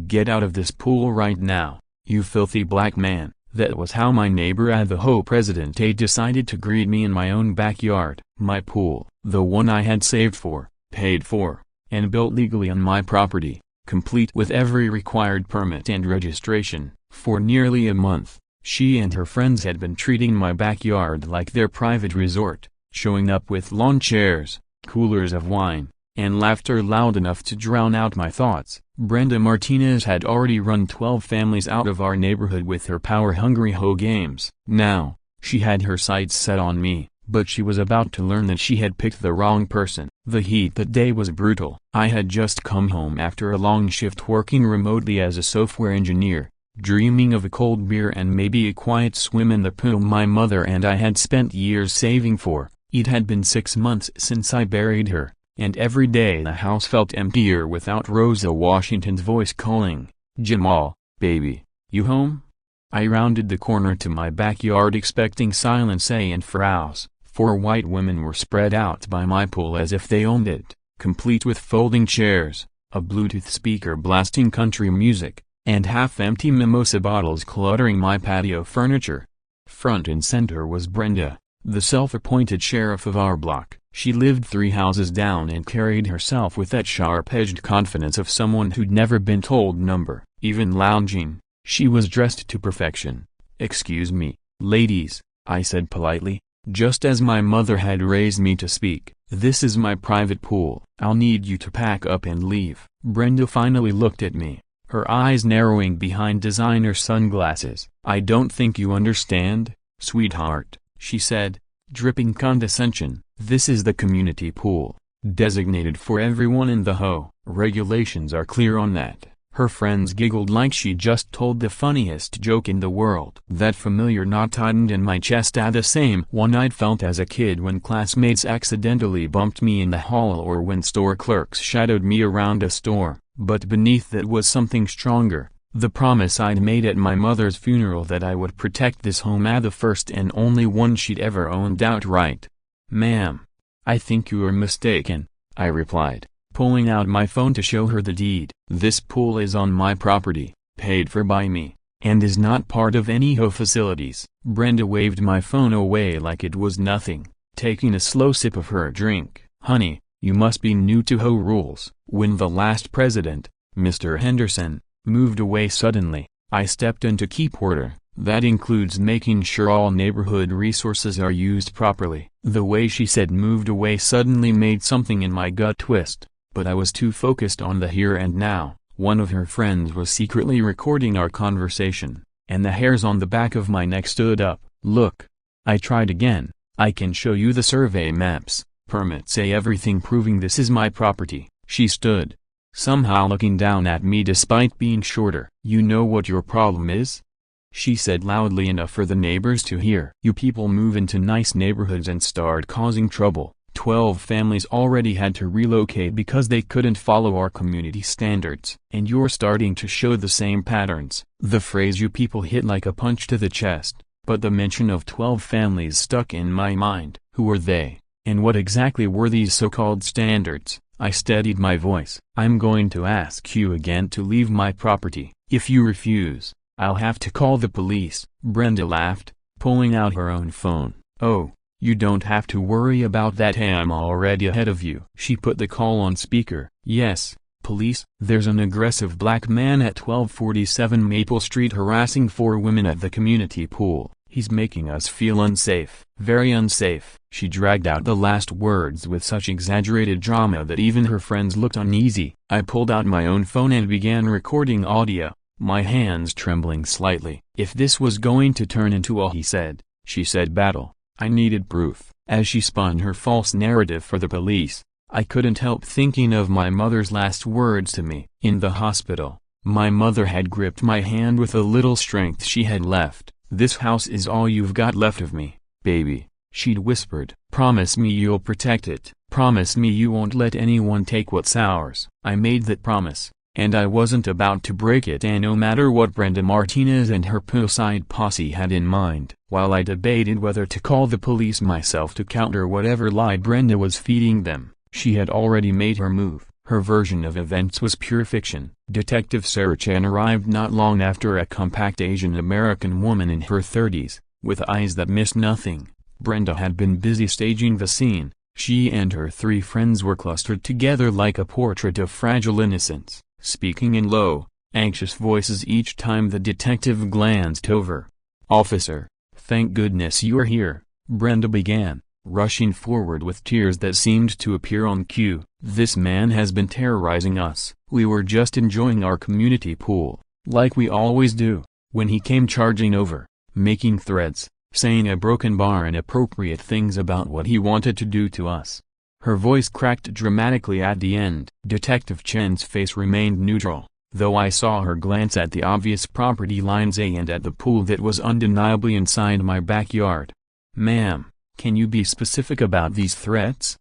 "Get out of this pool right now, you filthy black man." That was how my neighbor Idaho Presidente decided to greet me in my own backyard. My pool, the one I had saved for, paid for, and built legally on my property, complete with every required permit and registration. For nearly a month, she and her friends had been treating my backyard like their private resort, showing up with lawn chairs, coolers of wine, and laughter loud enough to drown out my thoughts. Brenda Martinez had already run 12 families out of our neighborhood with her power-hungry hoe games. Now, she had her sights set on me, but she was about to learn that she had picked the wrong person. The heat that day was brutal. I had just come home after a long shift working remotely as a software engineer, dreaming of a cold beer and maybe a quiet swim in the pool my mother and I had spent years saving for. It had been 6 months since I buried her, and every day the house felt emptier without Rosa Washington's voice calling, "Jamal, baby, you home?" I rounded the corner to my backyard expecting silence and frowns. 4 white women were spread out by my pool as if they owned it, complete with folding chairs, a Bluetooth speaker blasting country music, and half-empty mimosa bottles cluttering my patio furniture. Front and center was Brenda, the self-appointed sheriff of our block. She lived 3 houses down and carried herself with that sharp-edged confidence of someone who'd never been told number. Even lounging, she was dressed to perfection. "Excuse me, ladies," I said politely, just as my mother had raised me to speak. "This is my private pool. I'll need you to pack up and leave." Brenda finally looked at me, her eyes narrowing behind designer sunglasses. "I don't think you understand, sweetheart," she said, dripping condescension. "This is the community pool, designated for everyone in the hoe. Regulations are clear on that." Her friends giggled like she just told the funniest joke in the world. That familiar knot tightened in my chest, the same one I'd felt as a kid when classmates accidentally bumped me in the hall or when store clerks shadowed me around a store. But beneath that was something stronger, the promise I'd made at my mother's funeral that I would protect this home, the first and only one she'd ever owned outright. "Ma'am, I think you are mistaken," I replied, pulling out my phone to show her the deed. "This pool is on my property, paid for by me, and is not part of any hoe facilities." Brenda waved my phone away like it was nothing, taking a slow sip of her drink. "Honey, you must be new to hoe rules." When the last president, Mr. Henderson, moved away suddenly, I stepped in to keep order. That includes making sure all neighborhood resources are used properly. The way she said "moved away suddenly" made something in my gut twist, but I was too focused on the here and now. One of her friends was secretly recording our conversation, and the hairs on the back of my neck stood up. "Look," I tried again, "I can show you the survey maps, permits, everything proving this is my property." She stood, somehow looking down at me despite being shorter. "You know what your problem is?" she said loudly enough for the neighbors to hear. "You people move into nice neighborhoods and start causing trouble. 12 families already had to relocate because they couldn't follow our community standards. And you're starting to show the same patterns." The phrase "you people" hit like a punch to the chest, but the mention of 12 families stuck in my mind. Who were they, and what exactly were these so-called standards? I steadied my voice. "I'm going to ask you again to leave my property. If you refuse, I'll have to call the police." Brenda laughed, pulling out her own phone. "Oh, you don't have to worry about that. I'm already ahead of you." She put the call on speaker. "Yes, police. There's an aggressive black man at 1247 Maple Street harassing 4 women at the community pool. He's making us feel unsafe. Very unsafe." She dragged out the last words with such exaggerated drama that even her friends looked uneasy. I pulled out my own phone and began recording audio, my hands trembling slightly. If this was going to turn into a she said battle, I needed proof. As she spun her false narrative for the police, I couldn't help thinking of my mother's last words to me. In the hospital, my mother had gripped my hand with a little strength she had left. "This house is all you've got left of me, baby," she'd whispered. "Promise me you'll protect it. Promise me you won't let anyone take what's ours." I made that promise, and I wasn't about to break it, and no matter what Brenda Martinez and her poolside posse had in mind. While I debated whether to call the police myself to counter whatever lie Brenda was feeding them, she had already made her move. Her version of events was pure fiction. Detective Sarah Chan arrived not long after. A compact Asian-American woman in her 30s, with eyes that missed nothing. Brenda had been busy staging the scene. She and her 3 friends were clustered together like a portrait of fragile innocence, speaking in low, anxious voices each time the detective glanced over. "Officer, thank goodness you're here," Brenda began, rushing forward with tears that seemed to appear on cue. "This man has been terrorizing us. We were just enjoying our community pool, like we always do, when he came charging over, making threats, saying a broken bar inappropriate things about what he wanted to do to us." Her voice cracked dramatically at the end. Detective Chen's face remained neutral, though I saw her glance at the obvious property lines and at the pool that was undeniably inside my backyard. "Ma'am, can you be specific about these threats?"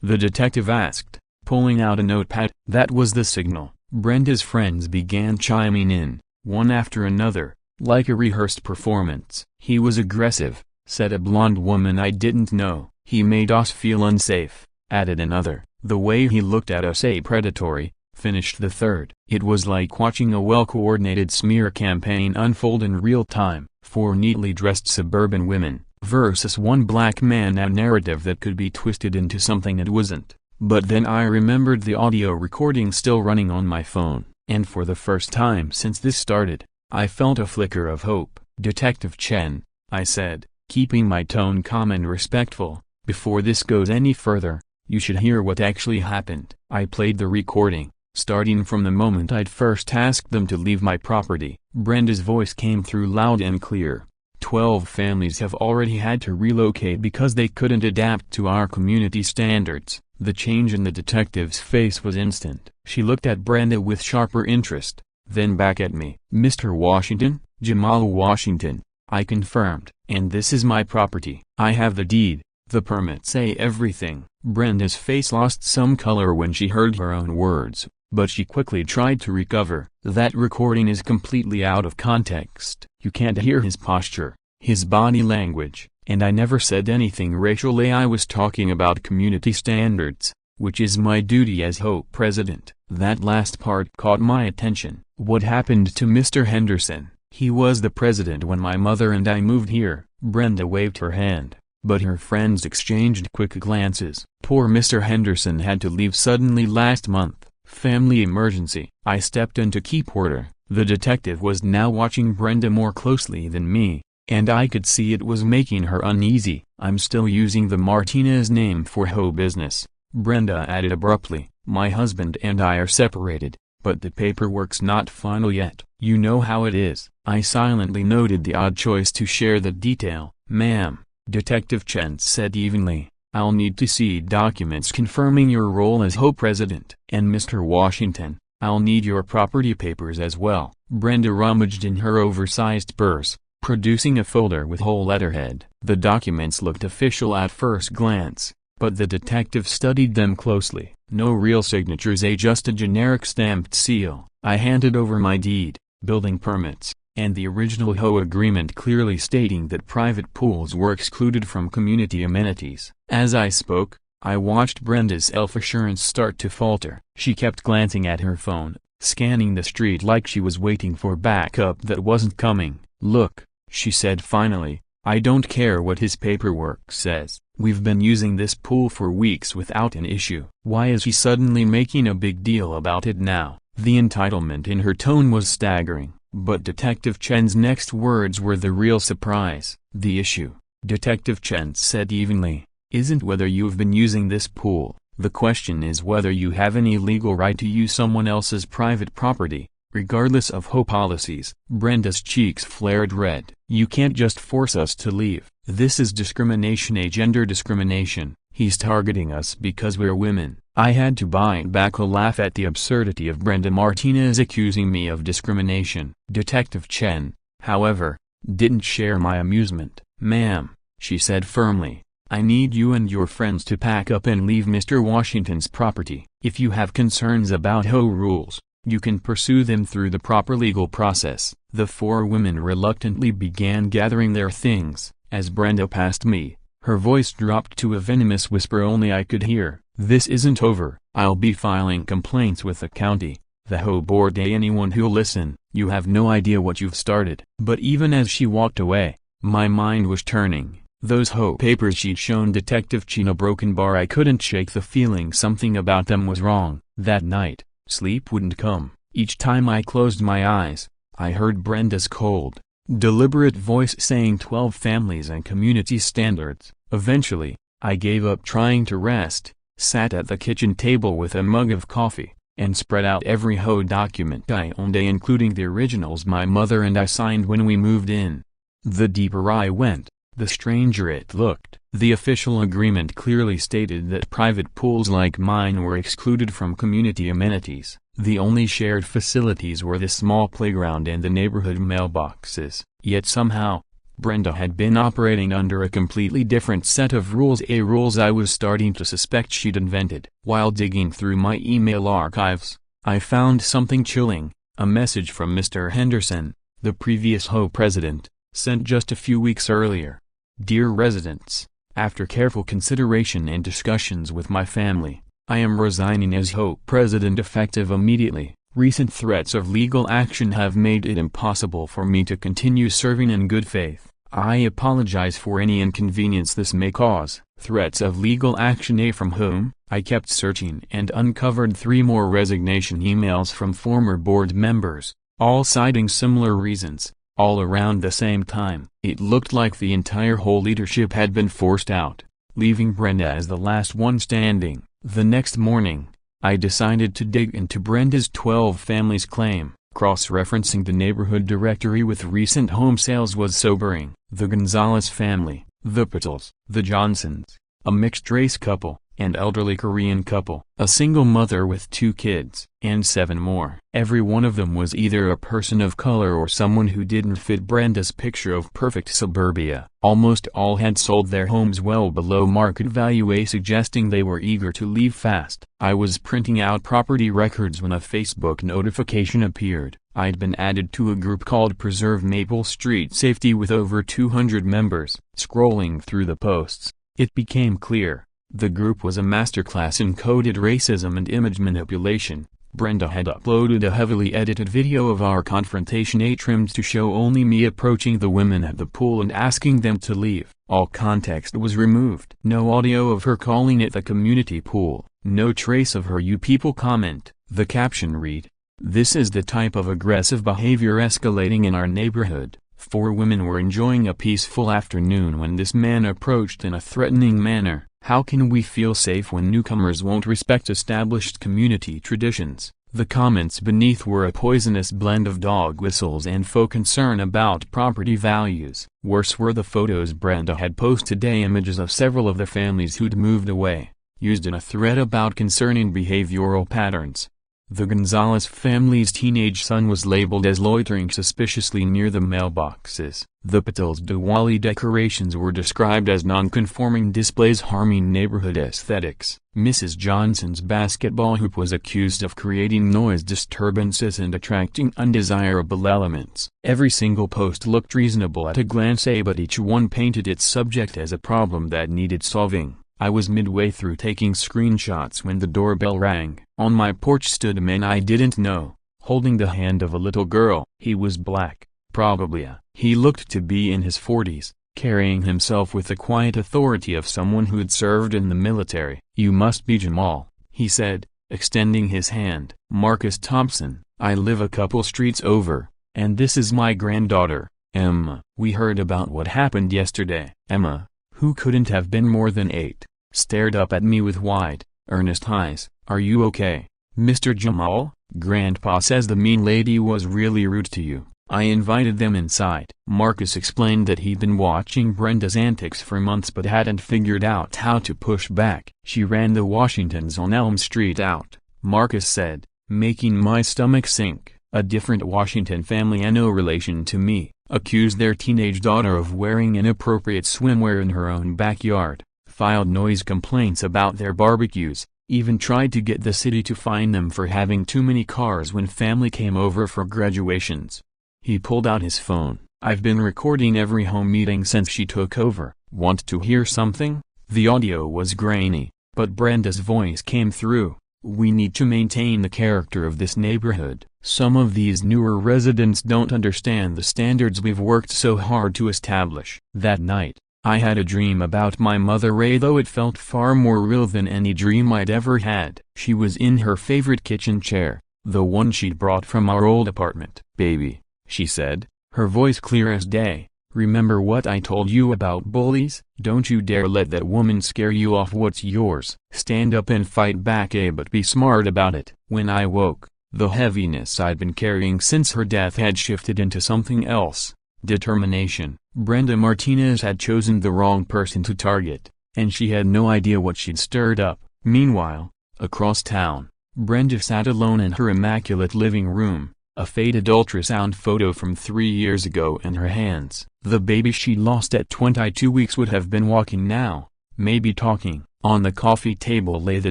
the detective asked, pulling out a notepad. That was the signal. Brenda's friends began chiming in, one after another, like a rehearsed performance. "He was aggressive," said a blonde woman I didn't know. "He made us feel unsafe," added another. "The way he looked at us predatory," finished the third. It was like watching a well-coordinated smear campaign unfold in real time. 4 neatly dressed suburban women versus 1 black man, a narrative that could be twisted into something it wasn't. But then I remembered the audio recording still running on my phone, and for the first time since this started, I felt a flicker of hope. "Detective Chen," I said, keeping my tone calm and respectful, "before this goes any further, you should hear what actually happened." I played the recording, starting from the moment I'd first asked them to leave my property. Brenda's voice came through loud and clear. 12 families have already had to relocate because they couldn't adapt to our community standards." The change in the detective's face was instant. She looked at Brenda with sharper interest, then back at me. "Mr. Washington?" "Jamal Washington," I confirmed. "And this is my property. I have the deed, the permit, say everything." Brenda's face lost some color when she heard her own words, but she quickly tried to recover. "That recording is completely out of context. You can't hear his posture, his body language, and I never said anything racial. I was talking about community standards, which is my duty as Hope President." That last part caught my attention. "What happened to Mr. Henderson?" "He was the president when my mother and I moved here." Brenda waved her hand, but her friends exchanged quick glances. "Poor Mr. Henderson had to leave suddenly last month. Family emergency." I stepped in to keep order. The detective was now watching Brenda more closely than me, and I could see it was making her uneasy. "I'm still using the Martinez name for Ho business," Brenda added abruptly. "My husband and I are separated, but the paperwork's not final yet. You know how it is." I silently noted the odd choice to share the detail. "Ma'am," Detective Chen said evenly, "I'll need to see documents confirming your role as Ho President. And Mr. Washington, I'll need your property papers as well." Brenda rummaged in her oversized purse, producing a folder with whole letterhead. The documents looked official at first glance, but the detective studied them closely. No real signatures, just a generic stamped seal. I handed over my deed, building permits, and the original Ho agreement clearly stating that private pools were excluded from community amenities. As I spoke, I watched Brenda's self-assurance start to falter. She kept glancing at her phone, scanning the street like she was waiting for backup that wasn't coming. "Look," she said finally, "I don't care what his paperwork says. We've been using this pool for weeks without an issue. Why is he suddenly making a big deal about it now?" The entitlement in her tone was staggering, but Detective Chen's next words were the real surprise. "The issue," Detective Chen said evenly, "isn't whether you've been using this pool. The question is whether you have any legal right to use someone else's private property, regardless of Ho policies." Brenda's cheeks flared red. "You can't just force us to leave. This is discrimination, a gender discrimination. He's targeting us because we're women." I had to bite back a laugh at the absurdity of Brenda Martinez accusing me of discrimination. Detective Chen, however, didn't share my amusement. "Ma'am," she said firmly, "I need you and your friends to pack up and leave Mr. Washington's property. If you have concerns about Ho rules, you can pursue them through the proper legal process." The 4 women reluctantly began gathering their things. As Brenda passed me, her voice dropped to a venomous whisper only I could hear. "This isn't over. I'll be filing complaints with the county. The whole board. Anyone who'll listen, you have no idea what you've started. But even as she walked away, my mind was turning. Those whole papers she'd shown Detective Chino Broken Bar, I couldn't shake the feeling something about them was wrong. That night, sleep wouldn't come. Each time I closed my eyes, I heard Brenda's cold, deliberate voice saying 12 families and community standards. Eventually, I gave up trying to rest, sat at the kitchen table with a mug of coffee, and spread out every whole document I owned, including the originals my mother and I signed when we moved in. The deeper I went, the stranger it looked. The official agreement clearly stated that private pools like mine were excluded from community amenities. The only shared facilities were the small playground and the neighborhood mailboxes. Yet somehow, Brenda had been operating under a completely different set of rules, rules I was starting to suspect she'd invented. While digging through my email archives, I found something chilling, a message from Mr. Henderson, the previous Ho president, sent just a few weeks earlier. Dear residents, after careful consideration and discussions with my family, I am resigning as Ho president effective immediately. Recent threats of legal action have made it impossible for me to continue serving in good faith. I apologize for any inconvenience this may cause. Threats of legal action. From whom? I kept searching and uncovered 3 more resignation emails from former board members, all citing similar reasons, all around the same time. It looked like the entire whole leadership had been forced out, leaving Brenda as the last one standing. The next morning, I decided to dig into Brenda's 12 families claim. Cross-referencing the neighborhood directory with recent home sales was sobering. The Gonzalez family, the Patels, the Johnsons, a mixed-race couple, an elderly Korean couple, a single mother with 2 kids, and 7 more. Every one of them was either a person of color or someone who didn't fit Brenda's picture of perfect suburbia. Almost all had sold their homes well below market value, suggesting they were eager to leave fast. I was printing out property records when a Facebook notification appeared. I'd been added to a group called Preserve Maple Street Safety with over 200 members. Scrolling through the posts, it became clear. The group was a masterclass in coded racism and image manipulation. Brenda had uploaded a heavily edited video of our confrontation, trimmed to show only me approaching the women at the pool and asking them to leave. All context was removed. No audio of her calling it the community pool. No trace of her "you people" comment. The caption read, "This is the type of aggressive behavior escalating in our neighborhood." 4 women were enjoying a peaceful afternoon when this man approached in a threatening manner. How can we feel safe when newcomers won't respect established community traditions? The comments beneath were a poisonous blend of dog whistles and faux concern about property values. Worse were the photos Brenda had posted, images of several of the families who'd moved away, used in a thread about concerning behavioral patterns. The Gonzalez family's teenage son was labeled as loitering suspiciously near the mailboxes. The Patels' Diwali decorations were described as non-conforming displays harming neighborhood aesthetics. Mrs. Johnson's basketball hoop was accused of creating noise disturbances and attracting undesirable elements. Every single post looked reasonable at a glance, but each one painted its subject as a problem that needed solving. I was midway through taking screenshots when the doorbell rang. On my porch stood a man I didn't know, holding the hand of a little girl. He was black, probably he looked to be in his 40s, carrying himself with the quiet authority of someone who'd served in the military. "You must be Jamal," he said, extending his hand. "Marcus Thompson. I live a couple streets over, and this is my granddaughter, Emma." We heard about what happened yesterday. Emma, who couldn't have been more than 8, stared up at me with wide, earnest eyes. "Are you okay, Mr. Jamal? Grandpa says the mean lady was really rude to you." I invited them inside. Marcus explained that he'd been watching Brenda's antics for months but hadn't figured out how to push back. "She ran the Washingtons on Elm Street out," Marcus said, making my stomach sink. "A different Washington family, no relation to me, accused their teenage daughter of wearing inappropriate swimwear in her own backyard, filed noise complaints about their barbecues, even tried to get the city to fine them for having too many cars when family came over for graduations." He pulled out his phone. "I've been recording every home meeting since she took over. Want to hear something?" The audio was grainy, but Brenda's voice came through. We need to maintain the character of this neighborhood. Some of these newer residents don't understand the standards we've worked so hard to establish. That night, I had a dream about my mother Ray, though it felt far more real than any dream I'd ever had. She was in her favorite kitchen chair, the one she'd brought from our old apartment. "Baby," she said, her voice clear as day, "remember what I told you about bullies? Don't you dare let that woman scare you off what's yours. Stand up and fight back, but be smart about it." When I woke, the heaviness I'd been carrying since her death had shifted into something else: determination. Brenda Martinez had chosen the wrong person to target, and she had no idea what she'd stirred up. Meanwhile, across town, Brenda sat alone in her immaculate living room, a faded ultrasound photo from 3 years ago in her hands. The baby she lost at 22 weeks would have been walking now, maybe talking. On the coffee table lay the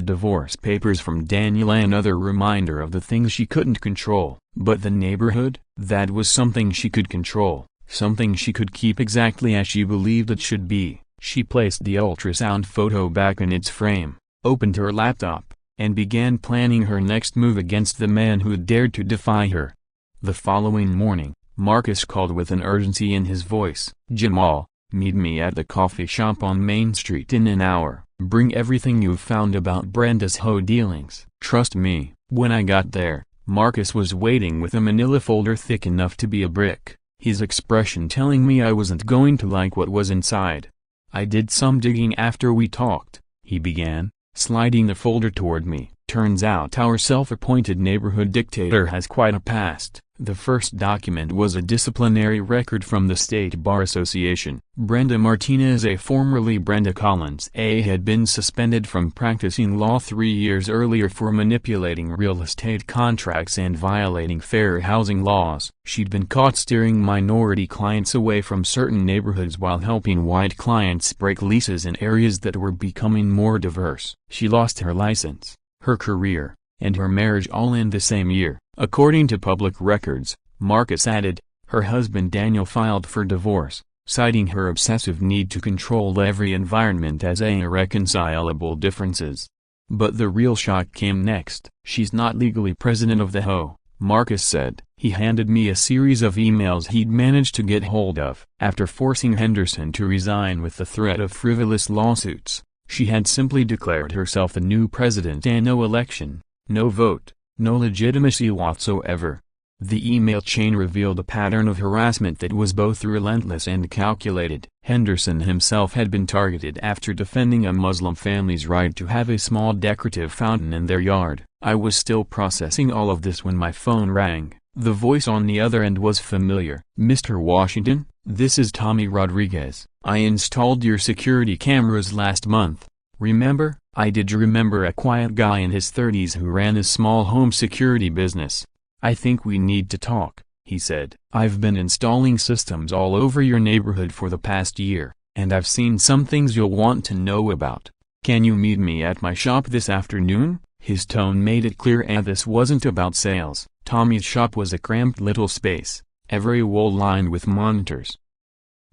divorce papers from Daniel, another reminder of the things she couldn't control. But the neighborhood? That was something she could control, something she could keep exactly as she believed it should be. She placed the ultrasound photo back in its frame, opened her laptop, and began planning her next move against the man who dared to defy her. The following morning, Marcus called with an urgency in his voice. "Jamal, meet me at the coffee shop on Main Street in an hour. Bring everything you've found about Brenda's hoe dealings." Trust me. When I got there, Marcus was waiting with a manila folder thick enough to be a brick, his expression telling me I wasn't going to like what was inside. "I did some digging after we talked," he began, sliding the folder toward me. "Turns out our self-appointed neighborhood dictator has quite a past." The first document was a disciplinary record from the State Bar Association. Brenda Martinez, formerly Brenda Collins, had been suspended from practicing law 3 years earlier for manipulating real estate contracts and violating fair housing laws. She'd been caught steering minority clients away from certain neighborhoods while helping white clients break leases in areas that were becoming more diverse. She lost her license, her career, and her marriage all in the same year. According to public records, Marcus added, her husband Daniel filed for divorce, citing her obsessive need to control every environment as irreconcilable differences. But the real shock came next. "She's not legally president of the hoe," Marcus said. He handed me a series of emails he'd managed to get hold of. After forcing Henderson to resign with the threat of frivolous lawsuits, she had simply declared herself the new president, and no election, no vote, no legitimacy whatsoever. The email chain revealed a pattern of harassment that was both relentless and calculated. Henderson himself had been targeted after defending a Muslim family's right to have a small decorative fountain in their yard. I was still processing all of this when my phone rang. The voice on the other end was familiar. "Mr. Washington, this is Tommy Rodriguez. I installed your security cameras last month. Remember?" I did remember a quiet guy in his 30s who ran a small home security business. "I think we need to talk," he said. "I've been installing systems all over your neighborhood for the past year, and I've seen some things you'll want to know about. Can you meet me at my shop this afternoon?" His tone made it clear this wasn't about sales. Tommy's shop was a cramped little space, every wall lined with monitors.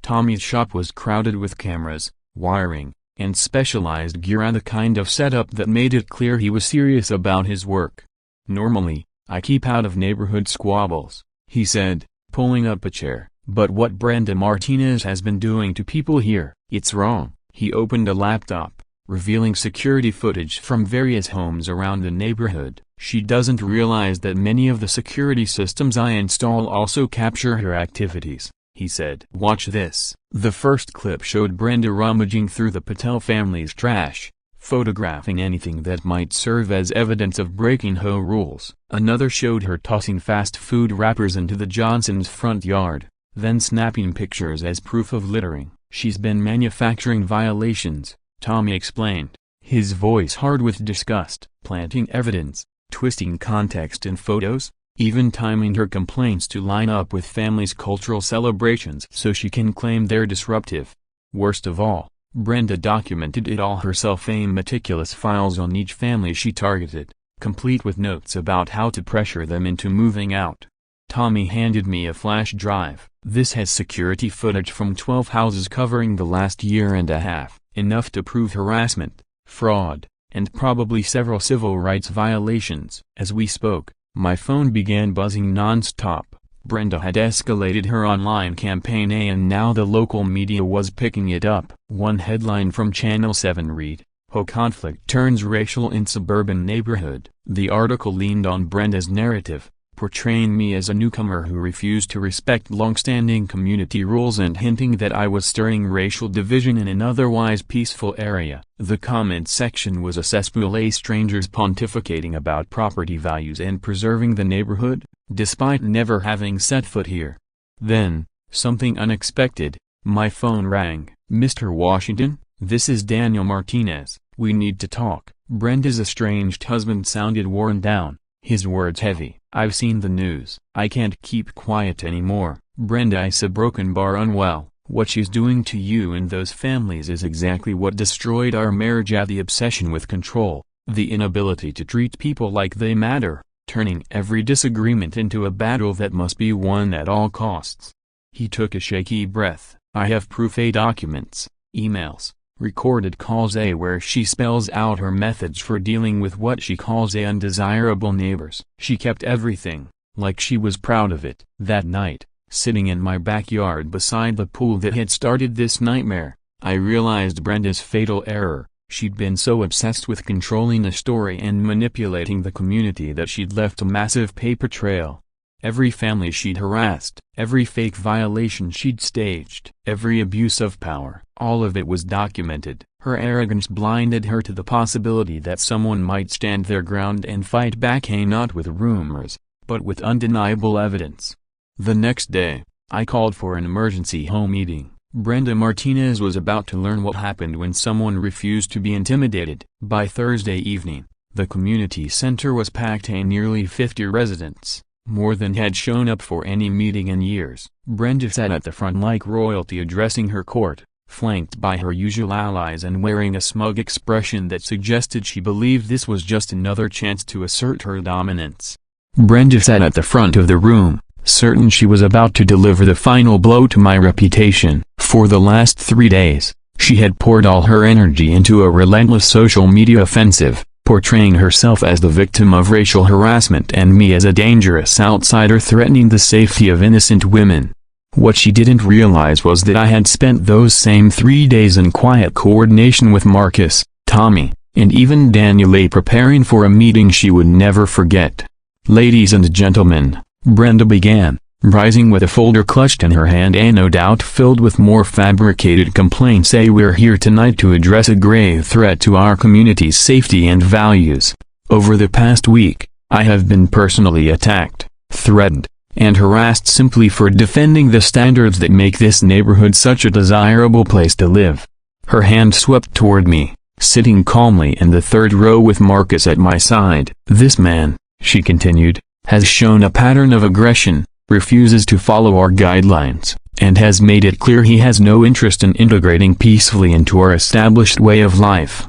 Tommy's shop was crowded with cameras, wiring, and specialized gear, the kind of setup that made it clear he was serious about his work. "Normally, I keep out of neighborhood squabbles," he said, pulling up a chair. "But what Brenda Martinez has been doing to people here, it's wrong." He opened a laptop, revealing security footage from various homes around the neighborhood. "She doesn't realize that many of the security systems I install also capture her activities," he said. "Watch this." The first clip showed Brenda rummaging through the Patel family's trash, photographing anything that might serve as evidence of breaking hoe rules. Another showed her tossing fast food wrappers into the Johnsons' front yard, then snapping pictures as proof of littering. "She's been manufacturing violations," Tommy explained, his voice hard with disgust. "Planting evidence, twisting context in photos, even timing her complaints to line up with families' cultural celebrations so she can claim they're disruptive. Worst of all, Brenda documented it all herself, meticulous files on each family she targeted, complete with notes about how to pressure them into moving out." Tommy handed me a flash drive. "This has security footage from 12 houses covering the last year and a half, enough to prove harassment, fraud, and probably several civil rights violations. As we spoke, my phone began buzzing non-stop. Brenda had escalated her online campaign and now the local media was picking it up. One headline from Channel 7 read, "Ho conflict turns racial in suburban neighborhood." The article leaned on Brenda's narrative, portraying me as a newcomer who refused to respect long-standing community rules and hinting that I was stirring racial division in an otherwise peaceful area. The comment section was a cesspool of strangers pontificating about property values and preserving the neighborhood, despite never having set foot here. Then, something unexpected, my phone rang. "Mr. Washington, this is Daniel Martinez. We need to talk." Brenda's estranged husband sounded worn down, his words heavy. "I've seen the news. I can't keep quiet anymore, Brenda. I said, broken bar unwell. What she's doing to you and those families is exactly what destroyed our marriage. The obsession with control, the inability to treat people like they matter, turning every disagreement into a battle that must be won at all costs." He took a shaky breath. "I have proof, documents, emails, recorded calls, where she spells out her methods for dealing with what she calls undesirable neighbors. She kept everything, like she was proud of it." That night, sitting in my backyard beside the pool that had started this nightmare, I realized Brenda's fatal error. She'd been so obsessed with controlling the story and manipulating the community that she'd left a massive paper trail. Every family she'd harassed, every fake violation she'd staged, every abuse of power, all of it was documented. Her arrogance blinded her to the possibility that someone might stand their ground and fight back, not with rumors, but with undeniable evidence. The next day, I called for an emergency home meeting. Brenda Martinez was about to learn what happened when someone refused to be intimidated. By Thursday evening, the community center was packed, nearly 50 residents, more than had shown up for any meeting in years. Brenda sat at the front like royalty addressing her court, flanked by her usual allies and wearing a smug expression that suggested she believed this was just another chance to assert her dominance. Brenda sat at the front of the room, certain she was about to deliver the final blow to my reputation. For the last 3 days, she had poured all her energy into a relentless social media offensive, portraying herself as the victim of racial harassment and me as a dangerous outsider threatening the safety of innocent women. What she didn't realize was that I had spent those same 3 days in quiet coordination with Marcus, Tommy, and even Daniel preparing for a meeting she would never forget. "Ladies and gentlemen," Brenda began, rising with a folder clutched in her hand and no doubt filled with more fabricated complaints. "We're here tonight to address a grave threat to our community's safety and values. Over the past week, I have been personally attacked, threatened, and harassed simply for defending the standards that make this neighborhood such a desirable place to live." Her hand swept toward me, sitting calmly in the third row with Marcus at my side. "This man," she continued, "has shown a pattern of aggression, refuses to follow our guidelines, and has made it clear he has no interest in integrating peacefully into our established way of life."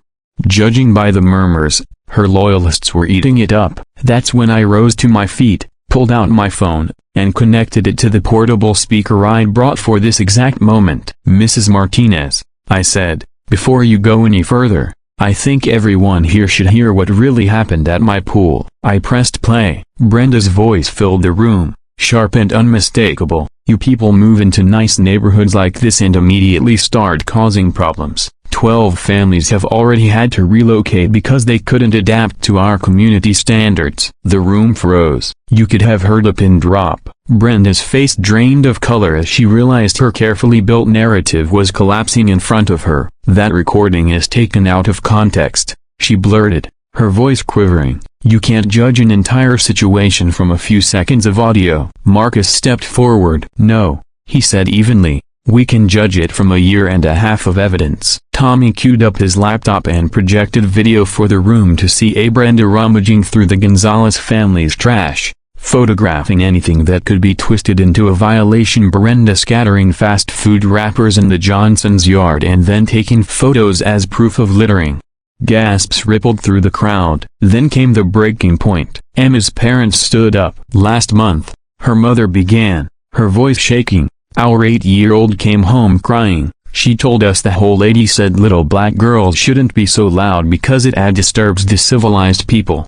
Judging by the murmurs, her loyalists were eating it up. That's when I rose to my feet, pulled out my phone, and connected it to the portable speaker I'd brought for this exact moment. "Mrs. Martinez," I said, "before you go any further, I think everyone here should hear what really happened at my pool." I pressed play. Brenda's voice filled the room, sharp and unmistakable. "You people move into nice neighborhoods like this and immediately start causing problems. 12 families have already had to relocate because they couldn't adapt to our community standards." The room froze. You could have heard a pin drop. Brenda's face drained of color as she realized her carefully built narrative was collapsing in front of her. "That recording is taken out of context," she blurted, her voice quivering. "You can't judge an entire situation from a few seconds of audio." Marcus stepped forward. "No," he said evenly, "we can judge it from a year and a half of evidence." Tommy queued up his laptop and projected video for the room to see Brenda rummaging through the Gonzalez family's trash, photographing anything that could be twisted into a violation. Brenda scattering fast food wrappers in the Johnson's yard and then taking photos as proof of littering. Gasps rippled through the crowd. Then came the breaking point. Emma's parents stood up. "Last month," her mother began, her voice shaking, "our 8-year-old came home crying, She told us the whole lady said little black girls shouldn't be so loud because it disturbs the civilized people.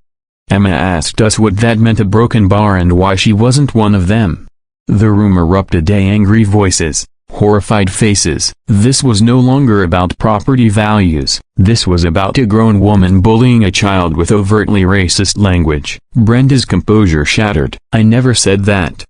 Emma asked us what that meant, a broken bar, and why she wasn't one of them. The room erupted. Angry voices, horrified faces. This was no longer about property values. This was about a grown woman bullying a child with overtly racist language. Brenda's composure shattered. "I never said that,"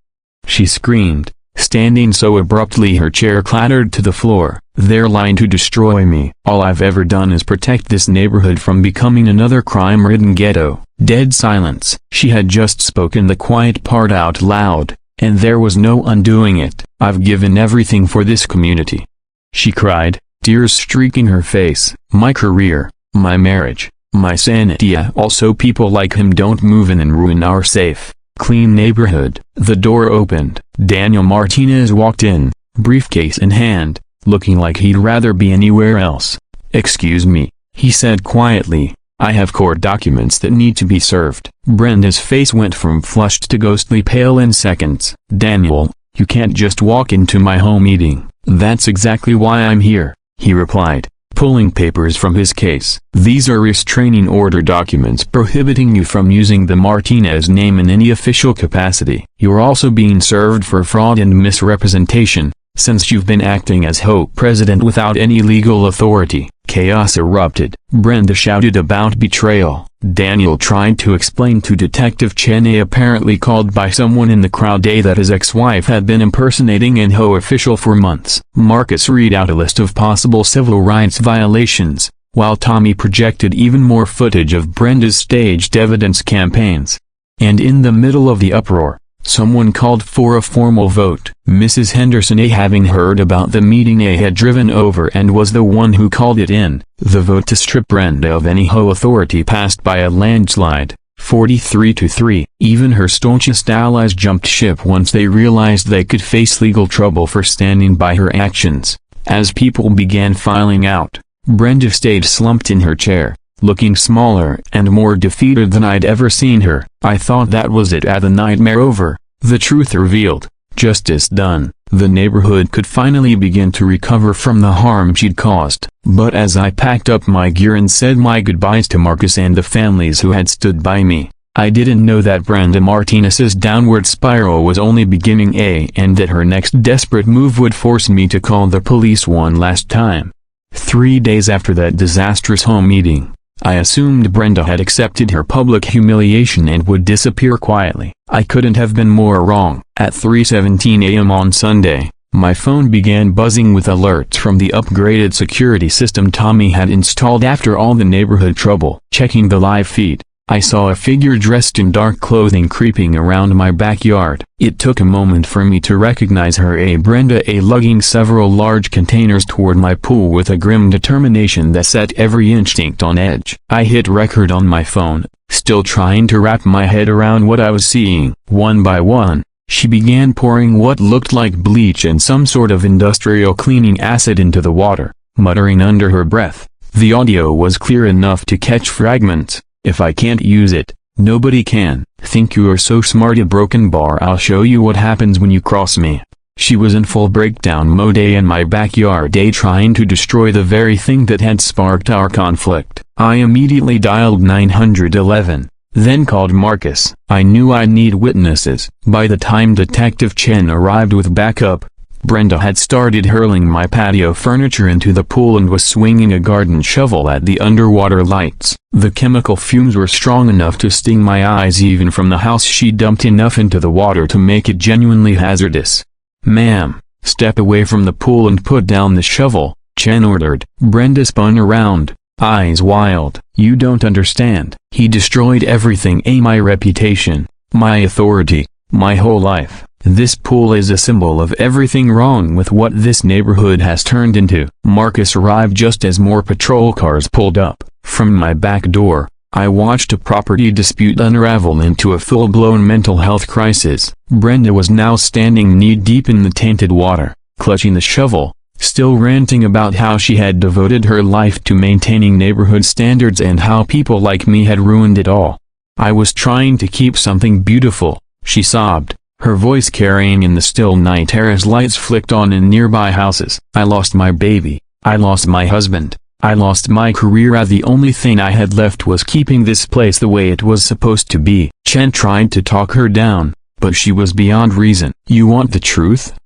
she screamed, standing so abruptly her chair clattered to the floor. "They're lying to destroy me. All I've ever done is protect this neighborhood from becoming another crime-ridden ghetto." Dead silence. She had just spoken the quiet part out loud, and there was no undoing it. "I've given everything for this community," she cried, tears streaking her face. "My career, my marriage, my sanity. Also people like him don't move in and ruin our safe, clean neighborhood." The door opened. Daniel Martinez walked in, briefcase in hand, looking like he'd rather be anywhere else. "Excuse me," he said quietly, "I have court documents that need to be served." Brenda's face went from flushed to ghostly pale in seconds. "Daniel, you can't just walk into my home meeting." "That's exactly why I'm here," he replied, pulling papers from his case. "These are restraining order documents prohibiting you from using the Martinez name in any official capacity. You're also being served for fraud and misrepresentation, since you've been acting as Hope President without any legal authority." Chaos erupted. Brenda shouted about betrayal. Daniel tried to explain to Detective Chen, apparently called by someone in the crowd, that his ex-wife had been impersonating an HO official for months. Marcus read out a list of possible civil rights violations, while Tommy projected even more footage of Brenda's staged evidence campaigns. And in the middle of the uproar, someone called for a formal vote. Mrs. Henderson, having heard about the meeting, had driven over and was the one who called it in. The vote to strip Brenda of any HO authority passed by a landslide, 43-3. Even her staunchest allies jumped ship once they realized they could face legal trouble for standing by her actions. As people began filing out, Brenda stayed slumped in her chair, looking smaller and more defeated than I'd ever seen her. I thought that was it, the nightmare over, the truth revealed, justice done. The neighborhood could finally begin to recover from the harm she'd caused. But as I packed up my gear and said my goodbyes to Marcus and the families who had stood by me, I didn't know that Brenda Martinez's downward spiral was only beginning, and that her next desperate move would force me to call the police one last time. 3 days after that disastrous home meeting, I assumed Brenda had accepted her public humiliation and would disappear quietly. I couldn't have been more wrong. At 3:17 a.m. on Sunday, my phone began buzzing with alerts from the upgraded security system Tommy had installed after all the neighborhood trouble. Checking the live feed, I saw a figure dressed in dark clothing creeping around my backyard. It took a moment for me to recognize her, Brenda, lugging several large containers toward my pool with a grim determination that set every instinct on edge. I hit record on my phone, still trying to wrap my head around what I was seeing. One by one, she began pouring what looked like bleach and some sort of industrial cleaning acid into the water, muttering under her breath. The audio was clear enough to catch fragments. "If I can't use it, nobody can. Think you are so smart, a broken bar. I'll show you what happens when you cross me." She was in full breakdown mode in my backyard, trying to destroy the very thing that had sparked our conflict. I immediately dialed 911, then called Marcus. I knew I'd need witnesses. By the time Detective Chen arrived with backup, Brenda had started hurling my patio furniture into the pool and was swinging a garden shovel at the underwater lights. The chemical fumes were strong enough to sting my eyes even from the house. She dumped enough into the water to make it genuinely hazardous. "Ma'am, step away from the pool and put down the shovel," Chen ordered. Brenda spun around, eyes wild. "You don't understand. He destroyed everything, my reputation, my authority, my whole life. This pool is a symbol of everything wrong with what this neighborhood has turned into." Marcus arrived just as more patrol cars pulled up. From my back door, I watched a property dispute unravel into a full-blown mental health crisis. Brenda was now standing knee-deep in the tainted water, clutching the shovel, still ranting about how she had devoted her life to maintaining neighborhood standards and how people like me had ruined it all. "I was trying to keep something beautiful," she sobbed, her voice carrying in the still night air as lights flicked on in nearby houses. I lost my baby, I lost my husband, I lost my career. The only thing I had left was keeping this place the way it was supposed to be. Chen tried to talk her down, but she was beyond reason. You want the truth?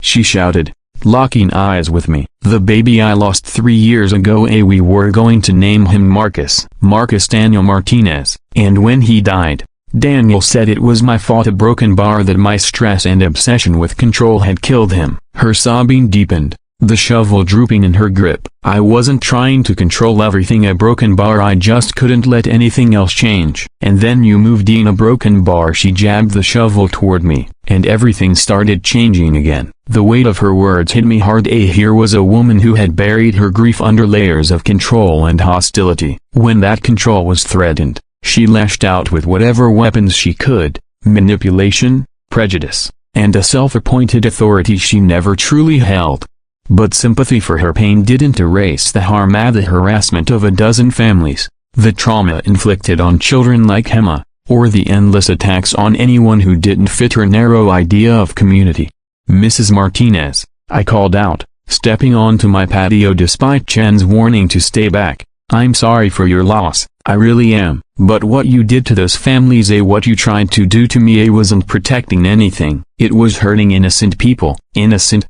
She shouted, locking eyes with me. The baby I lost 3 years ago, we were going to name him Marcus Daniel Martinez, and when he died, Daniel said it was my fault, a broken bar, that my stress and obsession with control had killed him. Her sobbing deepened, the shovel drooping in her grip. I wasn't trying to control everything, a broken bar, I just couldn't let anything else change. And then you moved in a broken bar. She jabbed the shovel toward me, and everything started changing again. The weight of her words hit me hard. Here was a woman who had buried her grief under layers of control and hostility. When that control was threatened, she lashed out with whatever weapons she could: manipulation, prejudice, and a self-appointed authority she never truly held. But sympathy for her pain didn't erase the harm, the harassment of a dozen families, the trauma inflicted on children like Emma, or the endless attacks on anyone who didn't fit her narrow idea of community. Mrs. Martinez, I called out, stepping onto my patio despite Chen's warning to stay back. I'm sorry for your loss, I really am. But what you did to those families, what you tried to do to me, wasn't protecting anything. It was hurting innocent people. Innocent?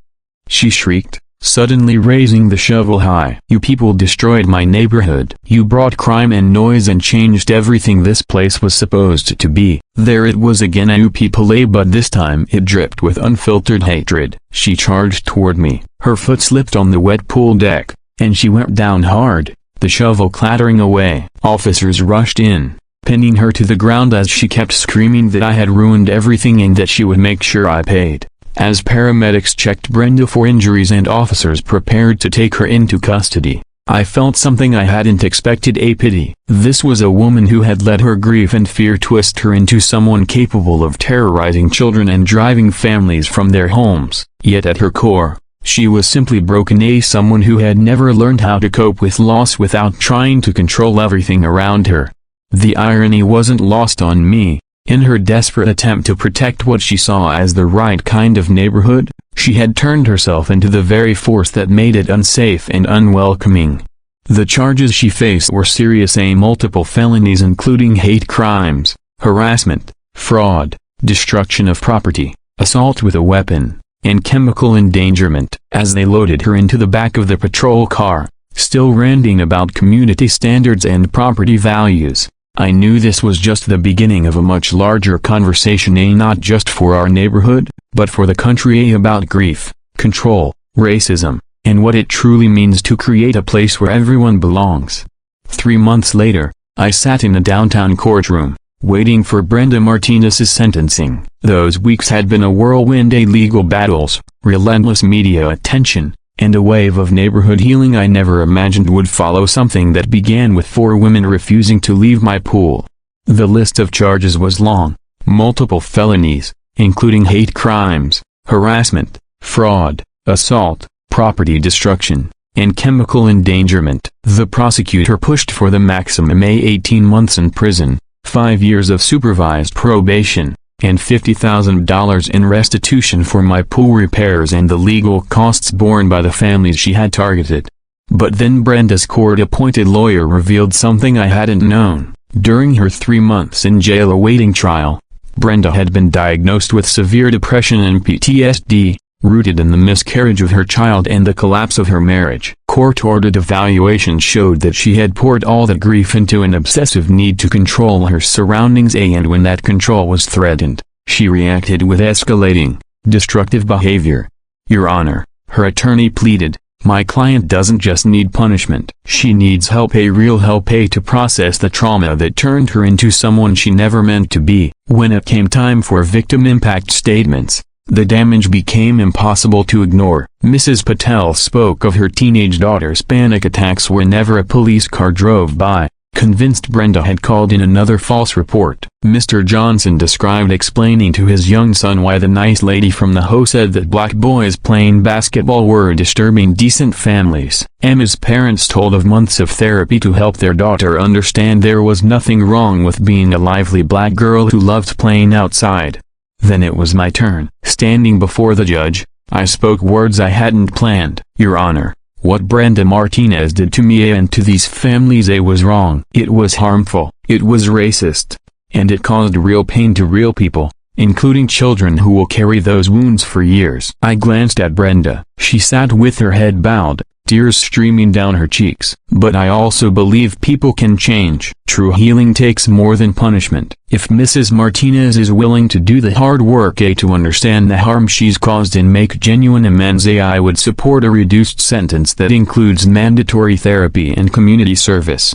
She shrieked, suddenly raising the shovel high. You people destroyed my neighborhood. You brought crime and noise and changed everything this place was supposed to be. There it was again, you people, but this time it dripped with unfiltered hatred. She charged toward me. Her foot slipped on the wet pool deck, and she went down hard, the shovel clattering away. Officers rushed in, pinning her to the ground as she kept screaming that I had ruined everything and that she would make sure I paid. As paramedics checked Brenda for injuries and officers prepared to take her into custody, I felt something I hadn't expected: a pity. This was a woman who had let her grief and fear twist her into someone capable of terrorizing children and driving families from their homes. Yet at her core, she was simply broken, someone who had never learned how to cope with loss without trying to control everything around her. The irony wasn't lost on me. In her desperate attempt to protect what she saw as the right kind of neighborhood, she had turned herself into the very force that made it unsafe and unwelcoming. The charges she faced were serious: multiple felonies including hate crimes, harassment, fraud, destruction of property, assault with a weapon, and chemical endangerment. As they loaded her into the back of the patrol car, still ranting about community standards and property values, I knew this was just the beginning of a much larger conversation, not just for our neighborhood, but for the country, about grief, control, racism, and what it truly means to create a place where everyone belongs. 3 months later, I sat in a downtown courtroom, waiting for Brenda Martinez's sentencing. Those weeks had been a whirlwind: legal battles, relentless media attention, and a wave of neighborhood healing I never imagined would follow something that began with 4 women refusing to leave my pool. The list of charges was long: multiple felonies, including hate crimes, harassment, fraud, assault, property destruction, and chemical endangerment. The prosecutor pushed for the maximum: 18 months in prison, 5 years of supervised probation, and $50,000 in restitution for my pool repairs and the legal costs borne by the families she had targeted. But then Brenda's court-appointed lawyer revealed something I hadn't known. During her 3 months in jail awaiting trial, Brenda had been diagnosed with severe depression and PTSD, rooted in the miscarriage of her child and the collapse of her marriage. Court-ordered evaluations showed that she had poured all that grief into an obsessive need to control her surroundings, and when that control was threatened, she reacted with escalating, destructive behavior. Your Honor, her attorney pleaded, my client doesn't just need punishment. She needs help, real help, to process the trauma that turned her into someone she never meant to be. When it came time for victim impact statements, the damage became impossible to ignore. Mrs. Patel spoke of her teenage daughter's panic attacks whenever a police car drove by, convinced Brenda had called in another false report. Mr. Johnson described explaining to his young son why the nice lady from the Ho said that black boys playing basketball were disturbing decent families. Emma's parents told of months of therapy to help their daughter understand there was nothing wrong with being a lively black girl who loved playing outside. Then it was my turn. Standing before the judge, I spoke words I hadn't planned. "Your Honor, what Brenda Martinez did to me and to these families was wrong. It was harmful, it was racist, and it caused real pain to real people, including children who will carry those wounds for years." I glanced at Brenda. She sat with her head bowed, tears streaming down her cheeks. "But I also believe people can change. True healing takes more than punishment. If Mrs. Martinez is willing to do the hard work to understand the harm she's caused and make genuine amends, I would support a reduced sentence that includes mandatory therapy and community service."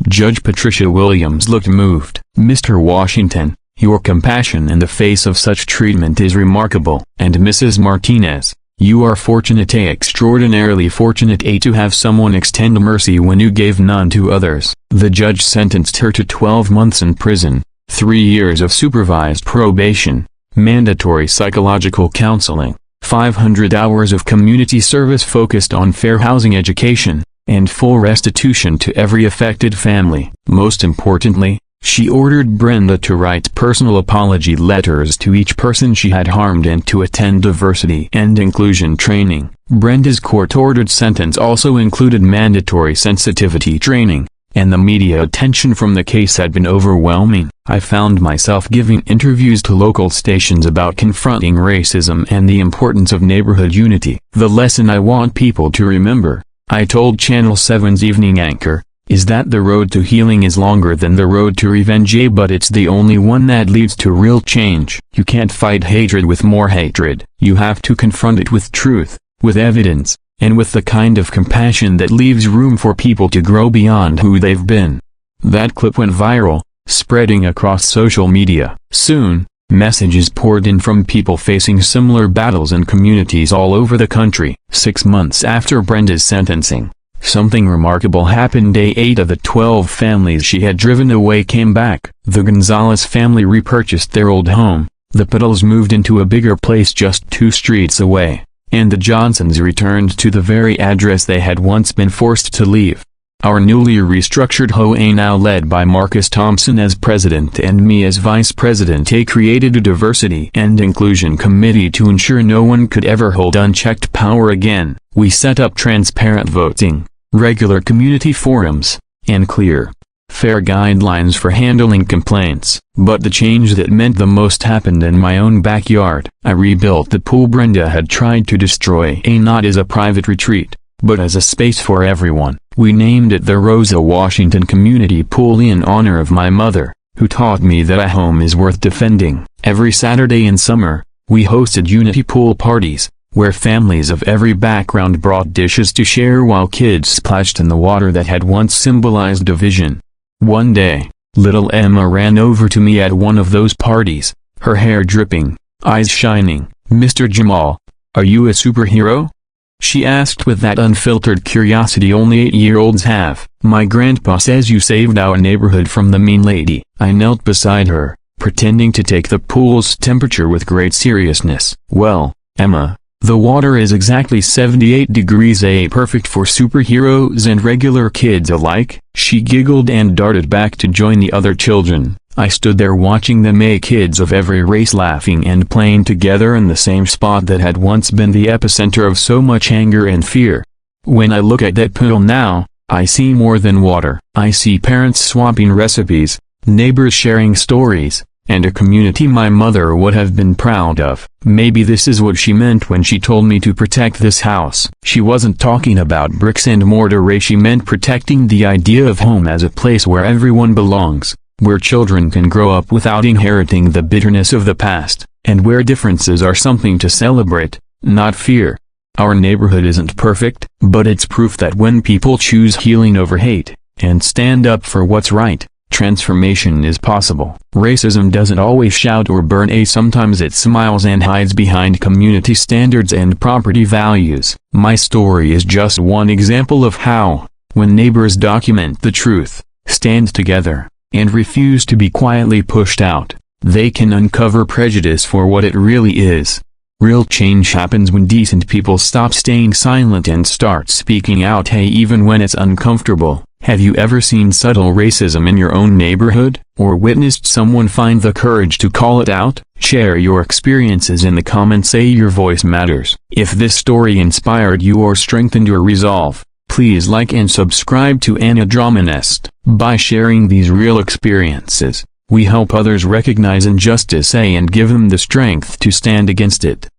Judge Patricia Williams looked moved. "Mr. Washington, your compassion in the face of such treatment is remarkable. And Mrs. Martinez, you are fortunate, extraordinarily fortunate to have someone extend mercy when you gave none to others." The judge sentenced her to 12 months in prison, 3 years of supervised probation, mandatory psychological counseling, 500 hours of community service focused on fair housing, education, and full restitution to every affected family. Most importantly, she ordered Brenda to write personal apology letters to each person she had harmed and to attend diversity and inclusion training. Brenda's court-ordered sentence also included mandatory sensitivity training, and the media attention from the case had been overwhelming. I found myself giving interviews to local stations about confronting racism and the importance of neighborhood unity. "The lesson I want people to remember," I told Channel 7's evening anchor, "is that the road to healing is longer than the road to revenge, but it's the only one that leads to real change. You can't fight hatred with more hatred. You have to confront it with truth, with evidence, and with the kind of compassion that leaves room for people to grow beyond who they've been." That clip went viral, spreading across social media. Soon, messages poured in from people facing similar battles in communities all over the country. 6 months after Brenda's sentencing, something remarkable happened. 8 of the 12 families she had driven away came back. The Gonzalez family repurchased their old home, the Pettles moved into a bigger place just 2 streets away, and the Johnsons returned to the very address they had once been forced to leave. Our newly restructured HOA, now led by Marcus Thompson as president and me as vice president, created a diversity and inclusion committee to ensure no one could ever hold unchecked power again. We set up transparent voting, regular community forums, and clear, fair guidelines for handling complaints. But the change that meant the most happened in my own backyard. I rebuilt the pool Brenda had tried to destroy, not as a private retreat, but as a space for everyone. We named it the Rosa Washington Community Pool in honor of my mother, who taught me that a home is worth defending. Every Saturday in summer, we hosted unity pool parties, where families of every background brought dishes to share while kids splashed in the water that had once symbolized division. One day, little Emma ran over to me at one of those parties, her hair dripping, eyes shining. "Mr. Jamal, are you a superhero?" she asked with that unfiltered curiosity only 8-year-olds have. "My grandpa says you saved our neighborhood from the mean lady." I knelt beside her, pretending to take the pool's temperature with great seriousness. "Well, Emma, the water is exactly 78 degrees, perfect for superheroes and regular kids alike." She giggled and darted back to join the other children. I stood there watching them, kids of every race laughing and playing together in the same spot that had once been the epicenter of so much anger and fear. When I look at that pool now, I see more than water. I see parents swapping recipes, neighbors sharing stories, and a community my mother would have been proud of. Maybe this is what she meant when she told me to protect this house. She wasn't talking about bricks and mortar. She meant protecting the idea of home as a place where everyone belongs, where children can grow up without inheriting the bitterness of the past, and where differences are something to celebrate, not fear. Our neighborhood isn't perfect, but it's proof that when people choose healing over hate, and stand up for what's right, transformation is possible. Racism doesn't always shout or burn. Sometimes it smiles and hides behind community standards and property values. My story is just one example of how, when neighbors document the truth, stand together, and refuse to be quietly pushed out, they can uncover prejudice for what it really is. Real change happens when decent people stop staying silent and start speaking out, even when it's uncomfortable. Have you ever seen subtle racism in your own neighborhood, or witnessed someone find the courage to call it out? Share your experiences in the comments. Say your voice matters. If this story inspired you or strengthened your resolve, please like and subscribe to Anadramanest. By sharing these real experiences, we help others recognize injustice and give them the strength to stand against it.